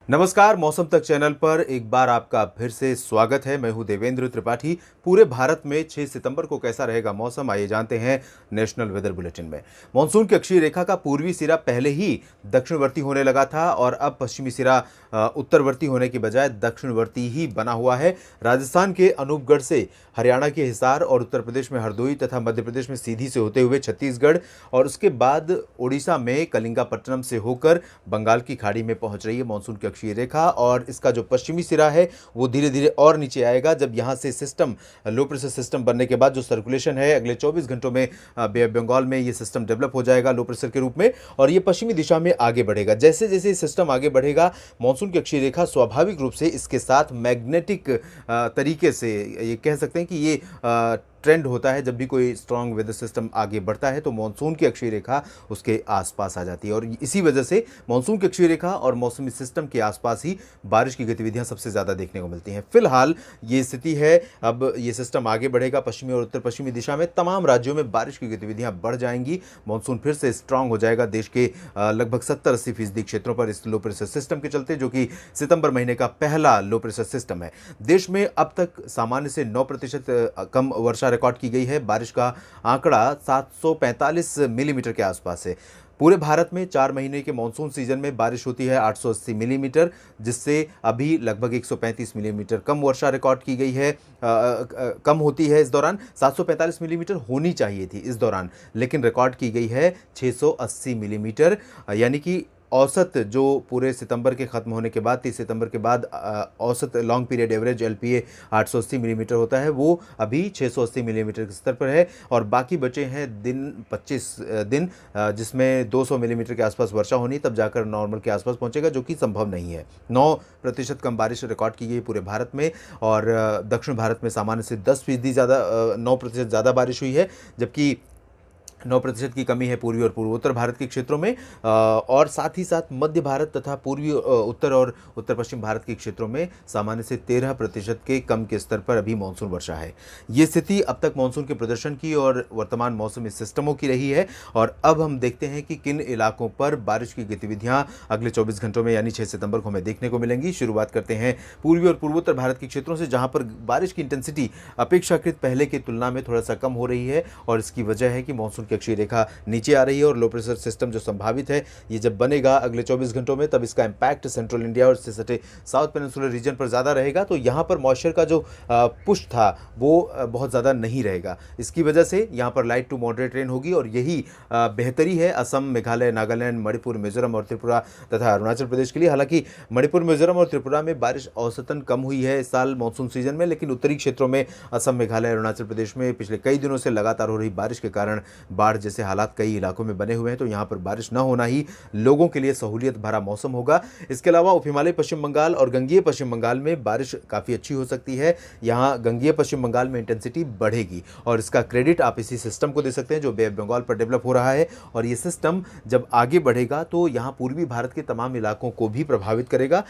नमस्कार। मौसम तक चैनल पर एक बार आपका फिर से स्वागत है। मैं हूं देवेंद्र त्रिपाठी। पूरे भारत में 6 सितंबर को कैसा रहेगा मौसम, आइए जानते हैं नेशनल वेदर बुलेटिन में। मानसून की अक्षीय रेखा का पूर्वी सिरा पहले ही दक्षिणवर्ती होने लगा था और अब पश्चिमी सिरा उत्तरवर्ती होने की बजाय दक्षिणवर्ती ही बना हुआ है। राजस्थान के अनूपगढ़ से हरियाणा के हिसार और उत्तर प्रदेश में हरदोई तथा मध्य प्रदेश में सीधी से होते हुए छत्तीसगढ़ और उसके बाद ओडिशा में कलिंगापट्टनम से होकर बंगाल की खाड़ी में पहुंच रही है मानसून की अक्षीय रेखा। और इसका जो पश्चिमी सिरा है वो धीरे धीरे और नीचे आएगा जब यहां से सिस्टम लो प्रेशर सिस्टम बनने के बाद जो सर्कुलेशन है अगले 24 घंटों में बे ऑफ बंगाल में ये सिस्टम डेवलप हो जाएगा लो प्रेशर के रूप में और ये पश्चिमी दिशा में आगे बढ़ेगा। जैसे जैसे सिस्टम आगे बढ़ेगा मानसून की अक्षीय रेखा स्वाभाविक रूप से इसके साथ मैग्नेटिक तरीके से ये कह सकते हैं कि ये ट्रेंड होता है। जब भी कोई स्ट्रांग वेदर सिस्टम आगे बढ़ता है तो मानसून की अक्षीय रेखा उसके आसपास आ जाती है और इसी वजह से मानसून की अक्षीय रेखा और मौसमी सिस्टम के आसपास ही बारिश की गतिविधियां सबसे ज़्यादा देखने को मिलती हैं। फिलहाल ये स्थिति है। अब ये सिस्टम आगे बढ़ेगा पश्चिमी और उत्तर पश्चिमी दिशा में, तमाम राज्यों में बारिश की गतिविधियां बढ़ जाएंगी। मानसून फिर से स्ट्रांग हो जाएगा देश के लगभग 70-80% क्षेत्रों पर इस लो प्रेशर सिस्टम के चलते, जो कि सितंबर महीने का पहला लो प्रेशर सिस्टम है। देश में अब तक सामान्य से 9% कम वर्षा रिकॉर्ड की गई है। बारिश का आंकड़ा 745 मिलीमीटर के आसपास है। पूरे भारत में 4 महीने के मानसून सीजन में बारिश होती है 880 मिलीमीटर, जिससे अभी लगभग 135 मिलीमीटर कम वर्षा रिकॉर्ड की गई है। कम होती है इस दौरान। 745 मिलीमीटर होनी चाहिए थी इस दौरान, लेकिन रिकॉर्ड की गई है 680 मिलीमीटर। यानी कि औसत जो पूरे सितंबर के ख़त्म होने के बाद 30 सितंबर के बाद औसत long period average LPA 880 millimetre होता है, वो अभी 680 मिलीमीटर के स्तर पर है और बाकी बचे हैं दिन 25 दिन जिसमें 200 मिलीमीटर के आसपास वर्षा होनी, तब जाकर नॉर्मल के आसपास पहुंचेगा, जो कि संभव नहीं है। 9% कम बारिश रिकॉर्ड की गई पूरे भारत में और दक्षिण भारत में सामान्य से 10% ज़्यादा 9% ज़्यादा बारिश हुई है, जबकि 9% की कमी है पूर्वी और पूर्वोत्तर भारत के क्षेत्रों में और साथ ही साथ मध्य भारत तथा पूर्वी उत्तर और उत्तर पश्चिम भारत के क्षेत्रों में सामान्य से 13% के कम के स्तर पर अभी मानसून वर्षा है। ये स्थिति अब तक मानसून के प्रदर्शन की और वर्तमान मौसमी सिस्टमों की रही है और अब हम देखते हैं कि किन इलाकों पर बारिश की गतिविधियां अगले 24 घंटों में यानी 6 सितंबर को हमें देखने को मिलेंगी। शुरुआत करते हैं पूर्वी और पूर्वोत्तर भारत के क्षेत्रों से, जहां पर बारिश की इंटेंसिटी अपेक्षाकृत पहले की तुलना में थोड़ा सा कम हो रही है और इसकी वजह है कि मानसून अक्षीय रेखा नीचे आ रही है और लो प्रेशर सिस्टम जो संभावित है ये जब बनेगा अगले 24 घंटों में, तब इसका इंपैक्ट सेंट्रल इंडिया और इससे सटे साउथ पेनिनसुलर रीजन पर ज़्यादा रहेगा। तो यहाँ पर मॉइस्चर का जो पुश था वो बहुत ज़्यादा नहीं रहेगा। इसकी वजह से यहाँ पर लाइट टू मॉडरेट रेन होगी और यही बेहतरी है असम, मेघालय, नागालैंड, मणिपुर, मिजोरम और त्रिपुरा तथा अरुणाचल प्रदेश के लिए। हालांकि मणिपुर, मिजोरम और त्रिपुरा में बारिश औसतन कम हुई है इस साल मानसून सीजन में, लेकिन उत्तरी क्षेत्रों में असम, मेघालय, अरुणाचल प्रदेश में पिछले कई दिनों से लगातार हो रही बारिश के कारण बाढ़ जैसे हालात कई इलाकों में बने हुए हैं। तो यहाँ पर बारिश न होना ही लोगों के लिए सहूलियत भरा मौसम होगा। इसके अलावा उप हिमालय पश्चिम बंगाल और गंगीय पश्चिम बंगाल में बारिश काफ़ी अच्छी हो सकती है। यहाँ गंगीय पश्चिम बंगाल में इंटेंसिटी बढ़ेगी और इसका क्रेडिट आप इसी सिस्टम को दे सकते हैं जो बे ऑफ बंगाल पर डेवलप हो रहा है और ये सिस्टम जब आगे बढ़ेगा तो यहाँ पूर्वी भारत के तमाम इलाकों को भी प्रभावित करेगा।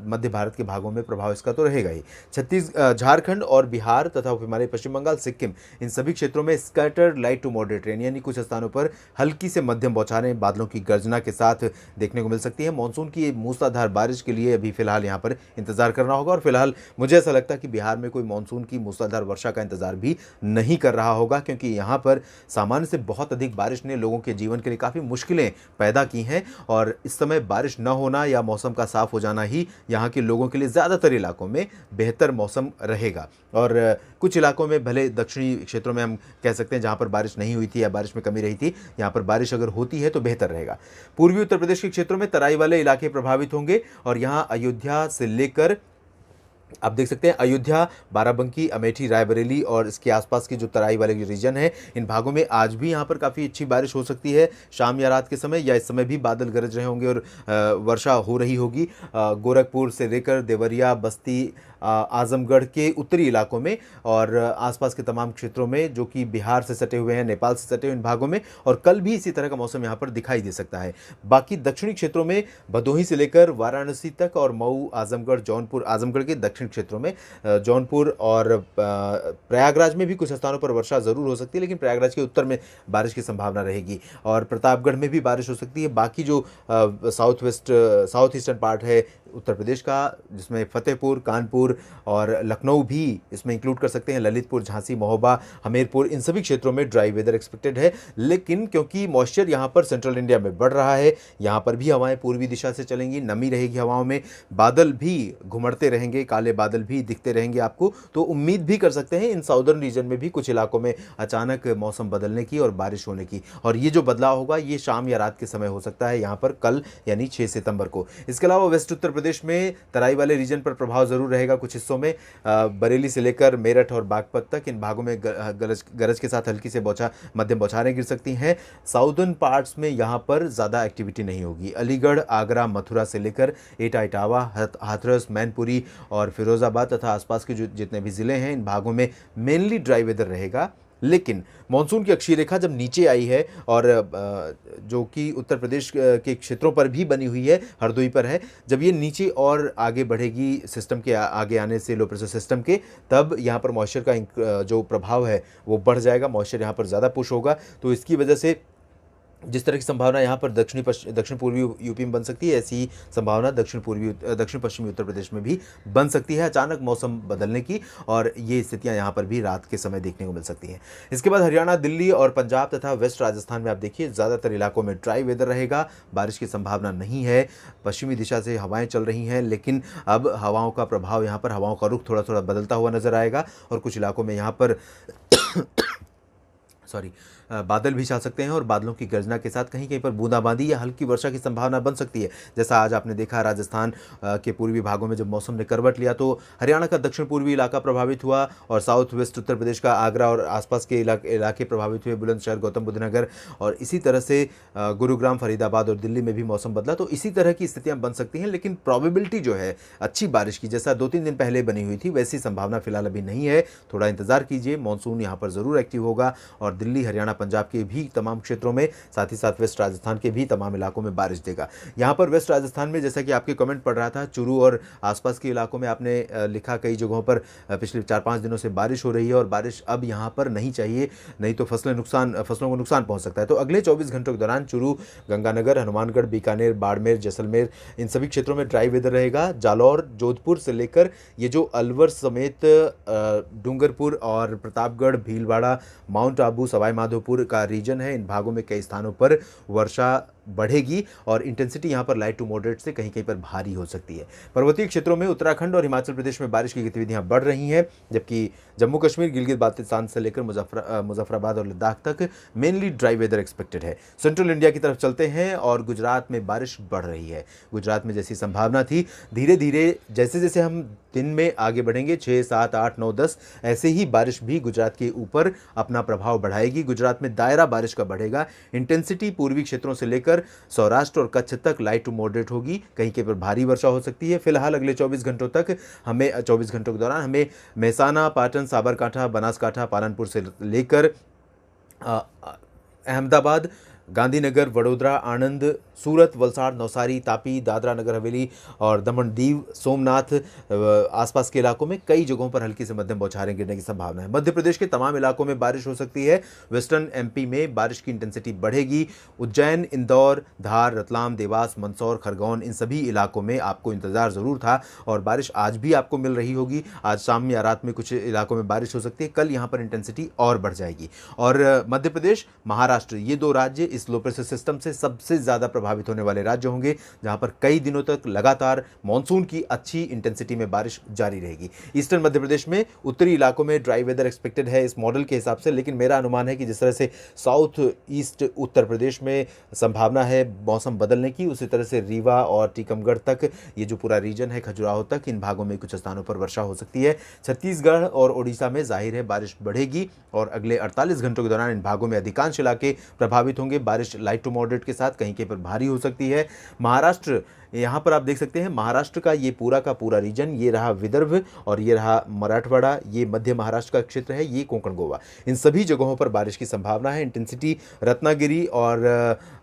मध्य भारत के भागों में प्रभाव इसका तो रहेगा ही। झारखंड और बिहार तथा उप हिमालय पश्चिम बंगाल, सिक्किम, इन सभी क्षेत्रों में scattered light to moderate rain यानी कुछ स्थानों पर हल्की से मध्यम बौछारें बादलों की गर्जना के साथ देखने को मिल सकती है। मानसून की मूसलाधार बारिश के लिए अभी फिलहाल यहाँ पर इंतजार करना होगा और फिलहाल मुझे ऐसा लगता है कि बिहार में कोई मानसून की मूसलाधार वर्षा का इंतजार भी नहीं कर रहा होगा, क्योंकि यहाँ पर सामान्य से बहुत अधिक बारिश ने लोगों के जीवन के लिए काफ़ी मुश्किलें पैदा की हैं और इस समय बारिश न होना या मौसम का साफ हो जाना ही यहाँ के लोगों के लिए ज़्यादातर इलाकों में बेहतर मौसम रहेगा। और कुछ इलाकों में भले दक्षिणी क्षेत्रों में हम कह सकते हैं जहाँ पर बारिश नहीं हुई थी या बारिश में कमी रही थी, यहाँ पर बारिश अगर होती है तो बेहतर रहेगा। पूर्वी उत्तर प्रदेश के क्षेत्रों में तराई वाले इलाके प्रभावित होंगे और यहाँ अयोध्या से लेकर आप देख सकते हैं अयोध्या, बाराबंकी, अमेठी, रायबरेली और इसके आसपास के जो तराई वाले रीजन है, इन भागों में आज भी यहाँ पर काफ़ी अच्छी बारिश हो सकती है शाम या रात के समय, या इस समय भी बादल गरज रहे होंगे और वर्षा हो रही होगी। गोरखपुर से लेकर देवरिया, बस्ती, आजमगढ़ के उत्तरी इलाकों में और आसपास के तमाम क्षेत्रों में जो कि बिहार से सटे हुए हैं, नेपाल से सटे हुए इन भागों में, और कल भी इसी तरह का मौसम यहाँ पर दिखाई दे सकता है। बाकी दक्षिणी क्षेत्रों में भदोही से लेकर वाराणसी तक और मऊ, आजमगढ़, जौनपुर, आजमगढ़ के दक्षिण क्षेत्रों में जौनपुर और प्रयागराज में भी कुछ स्थानों पर वर्षा जरूर हो सकती है, लेकिन प्रयागराज के उत्तर में बारिश की संभावना रहेगी और प्रतापगढ़ में भी बारिश हो सकती है। बाकी जो साउथ ईस्टर्न पार्ट है उत्तर प्रदेश का, जिसमें फतेहपुर, कानपुर और लखनऊ भी इसमें इंक्लूड कर सकते हैं, ललितपुर, झांसी, महोबा, हमीरपुर, इन सभी क्षेत्रों में ड्राई वेदर एक्सपेक्टेड है। लेकिन क्योंकि मॉइस्चर यहाँ पर सेंट्रल इंडिया में बढ़ रहा है, यहाँ पर भी हवाएं पूर्वी दिशा से चलेंगी, नमी रहेगी हवाओं में, बादल भी घुमड़ते रहेंगे, काले बादल भी दिखते रहेंगे आपको, तो उम्मीद भी कर सकते हैं इन साउदर्न रीजन में भी कुछ इलाकों में अचानक मौसम बदलने की और बारिश होने की। और ये जो बदलाव होगा ये शाम या रात के समय हो सकता है यहाँ पर कल, यानी 6 सितंबर को। इसके अलावा वेस्ट उत्तर प्रदेश में तराई वाले रीजन पर प्रभाव जरूर रहेगा कुछ हिस्सों में, बरेली से लेकर मेरठ और बागपत तक, इन भागों में गरज के साथ हल्की से मध्यम बौछारें गिर सकती हैं। साउदर्न पार्ट्स में यहाँ पर ज़्यादा एक्टिविटी नहीं होगी। अलीगढ़, आगरा, मथुरा से लेकर एटा, इटावा, हाथरस, मैनपुरी और फिरोजाबाद तथा आसपास के जो जितने भी ज़िले हैं, इन भागों में मेनली ड्राई वेदर रहेगा। लेकिन मानसून की अक्षीय रेखा जब नीचे आई है और जो कि उत्तर प्रदेश के क्षेत्रों पर भी बनी हुई है, हरदोई पर है, जब ये नीचे और आगे बढ़ेगी सिस्टम के आगे आने से, लो प्रेशर सिस्टम के, तब यहाँ पर मॉइस्चर का जो प्रभाव है वो बढ़ जाएगा, मॉइस्चर यहाँ पर ज़्यादा पुश होगा। तो इसकी वजह से जिस तरह की संभावना यहाँ पर दक्षिण पूर्वी यूपी में बन सकती है, ऐसी ही संभावना दक्षिण पश्चिमी उत्तर प्रदेश में भी बन सकती है अचानक मौसम बदलने की, और ये स्थितियाँ यहाँ पर भी रात के समय देखने को मिल सकती हैं। इसके बाद हरियाणा, दिल्ली और पंजाब तथा वेस्ट राजस्थान में आप देखिए ज़्यादातर इलाकों में ड्राई वेदर रहेगा, बारिश की संभावना नहीं है। पश्चिमी दिशा से हवाएं चल रही हैं, लेकिन अब हवाओं का प्रभाव यहाँ पर, हवाओं का रुख थोड़ा थोड़ा बदलता हुआ नजर आएगा और कुछ इलाकों में यहाँ पर बादल भी छा सकते हैं और बादलों की गर्जना के साथ कहीं कहीं पर बूंदाबांदी या हल्की वर्षा की संभावना बन सकती है। जैसा आज आपने देखा राजस्थान के पूर्वी भागों में जब मौसम ने करवट लिया तो हरियाणा का दक्षिण पूर्वी इलाका प्रभावित हुआ और साउथ वेस्ट उत्तर प्रदेश का आगरा और आसपास के इलाके प्रभावित हुए, बुलंदशहर, गौतम बुद्ध नगर, और इसी तरह से गुरुग्राम, फरीदाबाद और दिल्ली में भी मौसम बदला। तो इसी तरह की स्थितियाँ बन सकती हैं, लेकिन प्रॉबिलिटी जो है अच्छी बारिश की, जैसा 2-3 दिन पहले बनी हुई थी, वैसी संभावना फिलहाल अभी नहीं है। थोड़ा इंतजार कीजिए, मानसून यहाँ पर ज़रूर एक्टिव होगा और दिल्ली, हरियाणा, पंजाब के भी तमाम क्षेत्रों में, साथ ही साथ वेस्ट राजस्थान के भी तमाम इलाकों में बारिश देगा। यहाँ पर वेस्ट राजस्थान में, जैसा कि आपके कमेंट पढ़ रहा था, चूरू और आसपास के इलाकों में आपने लिखा कई जगहों पर पिछले 4-5 दिनों से बारिश हो रही है और बारिश अब यहाँ पर नहीं चाहिए, नहीं तो फसलों को नुकसान पहुँच सकता है। तो अगले 24 घंटों के दौरान चूरू, गंगानगर, हनुमानगढ़, बीकानेर, बाड़मेर, जैसलमेर, इन सभी क्षेत्रों में ड्राई वेदर रहेगा। जालौर, जोधपुर से लेकर ये जो अलवर समेत डूंगरपुर और प्रतापगढ़, भीलवाड़ा, माउंट आबू, सवाई माधोपुर का रीजन है, इन भागों में कई स्थानों पर वर्षा बढ़ेगी और इंटेंसिटी यहाँ पर लाइट टू मॉडरेट से कहीं कहीं पर भारी हो सकती है। पर्वतीय क्षेत्रों में उत्तराखंड और हिमाचल प्रदेश में बारिश की गतिविधियाँ बढ़ रही हैं, जबकि जम्मू कश्मीर, गिलगित बाल्टिस्तान से लेकर मुजफ्फराबाद और लद्दाख तक मेनली ड्राई वेदर एक्सपेक्टेड है। सेंट्रल इंडिया की तरफ चलते हैं और गुजरात में बारिश बढ़ रही है। गुजरात में जैसी संभावना थी, धीरे धीरे जैसे जैसे हम दिन में आगे बढ़ेंगे, 6, 7, 8, 9, 10, ऐसे ही बारिश भी गुजरात के ऊपर अपना प्रभाव बढ़ाएगी। गुजरात में दायरा बारिश का बढ़ेगा, इंटेंसिटी पूर्वी क्षेत्रों से लेकर सौराष्ट्र और कच्छ तक लाइट टू मॉडरेट होगी, कहीं कहीं पर भारी वर्षा हो सकती है। फिलहाल अगले 24 घंटों के दौरान हमें मेहसाना, पाटन, साबरकांठा, बनासकांठा, पालनपुर से लेकर अहमदाबाद, गांधीनगर, वडोदरा, आणंद, सूरत, वलसाड़, नवसारी, तापी, दादरा नगर हवेली और दमन दीव, सोमनाथ, आसपास के इलाकों में कई जगहों पर हल्की से मध्यम बौछारें गिरने की संभावना है। मध्य प्रदेश के तमाम इलाकों में बारिश हो सकती है। वेस्टर्न एमपी में बारिश की इंटेंसिटी बढ़ेगी। उज्जैन, इंदौर, धार, रतलाम, देवास, मंदसौर, खरगोन, इन सभी इलाकों में आपको इंतजार ज़रूर था और बारिश आज भी आपको मिल रही होगी। आज शाम या रात में कुछ इलाकों में बारिश हो सकती है, कल यहाँ पर इंटेंसिटी और बढ़ जाएगी। और मध्य प्रदेश, महाराष्ट्र, ये 2 राज्य इस लो प्रेशर सिस्टम से सबसे ज़्यादा प्रभावित होने वाले राज्य होंगे, जहां पर कई दिनों तक लगातार मानसून की अच्छी इंटेंसिटी में बारिश जारी रहेगी। ईस्टर्न मध्य प्रदेश में उत्तरी इलाकों में ड्राई वेदर एक्सपेक्टेड है इस मॉडल के हिसाब से, लेकिन मेरा अनुमान है कि जिस तरह से साउथ ईस्ट उत्तर प्रदेश में संभावना है मौसम बदलने की, उसी तरह से रीवा और टीकमगढ़ तक, ये जो पूरा रीजन है खजुराहो तक, इन भागों में कुछ स्थानों पर वर्षा हो सकती है। छत्तीसगढ़ और ओडिशा में जाहिर है बारिश बढ़ेगी और अगले 48 घंटों के दौरान इन भागों में अधिकांश इलाके प्रभावित होंगे। बारिश लाइट टू मॉडरेट के साथ कहीं कहीं पर भारी हो सकती है। महाराष्ट्र, यहाँ पर आप देख सकते हैं महाराष्ट्र का ये पूरा का पूरा रीजन, ये रहा विदर्भ और ये रहा मराठवाड़ा, ये मध्य महाराष्ट्र का क्षेत्र है, ये कोंकण गोवा, इन सभी जगहों पर बारिश की संभावना है। इंटेंसिटी रत्नागिरी और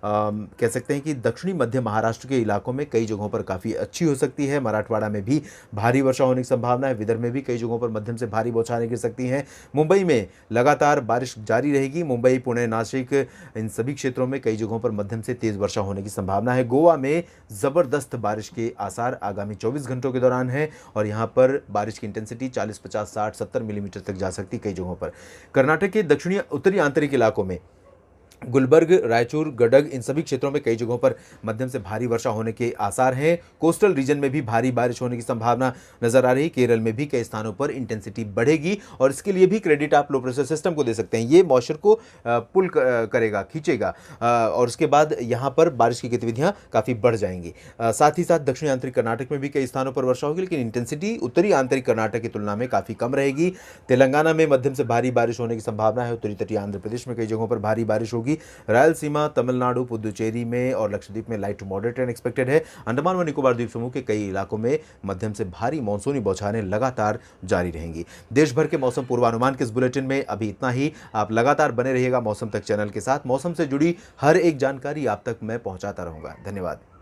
कह सकते हैं कि दक्षिणी मध्य महाराष्ट्र के इलाकों में कई जगहों पर काफ़ी अच्छी हो सकती है। मराठवाड़ा में भी भारी वर्षा होने की संभावना है। विदर्भ में भी कई जगहों पर मध्यम से भारी बौछारें गिर सकती हैं। मुंबई में लगातार बारिश जारी रहेगी। मुंबई, पुणे, नासिक, इन सभी क्षेत्रों में कई जगहों पर मध्यम से तेज वर्षा होने की संभावना है। गोवा में जबरदस्त ज़बरदस्त बारिश के आसार आगामी 24 घंटों के दौरान हैं और यहाँ पर बारिश की इंटेंसिटी 40, 50, 60, 70 मिलीमीटर तक जा सकती कई जगहों पर। कर्नाटक के दक्षिणी उत्तरी आंतरिक इलाकों में गुलबर्ग, रायचूर, गडग इन सभी क्षेत्रों में कई जगहों पर मध्यम से भारी वर्षा होने के आसार हैं। कोस्टल रीजन में भी भारी बारिश होने की संभावना नजर आ रही। केरल में भी कई स्थानों पर इंटेंसिटी बढ़ेगी और इसके लिए भी क्रेडिट आप लो प्रेशर सिस्टम को दे सकते हैं। ये मॉइस्चर को पुल करेगा, खींचेगा और उसके बाद यहाँ पर बारिश की गतिविधियां काफ़ी बढ़ जाएंगी। साथ ही साथ दक्षिणी आंतरिक कर्नाटक में भी कई स्थानों पर वर्षा होगी, लेकिन इंटेंसिटी उत्तरी आंतरिक कर्नाटक की तुलना में काफ़ी कम रहेगी। तेलंगाना में मध्यम से भारी बारिश होने की संभावना है। उत्तरी तटीय आंध्र प्रदेश में कई जगहों पर भारी बारिश होगी। रायलसीमा, तमिलनाडु, पुदुचेरी में और लक्षद्वीप में light to moderate rain expected है। अंडमान व निकोबार द्वीप समूह के कई इलाकों में मध्यम से भारी मानसूनी बौछारें लगातार जारी रहेंगी। देश भर के मौसम पूर्वानुमान के इस बुलेटिन में अभी इतना ही। आप लगातार बने रहिएगा मौसम तक चैनल के साथ। मौसम से जुड़ी हर एक जानकारी आप तक मैं पहुंचाता रहूंगा। धन्यवाद।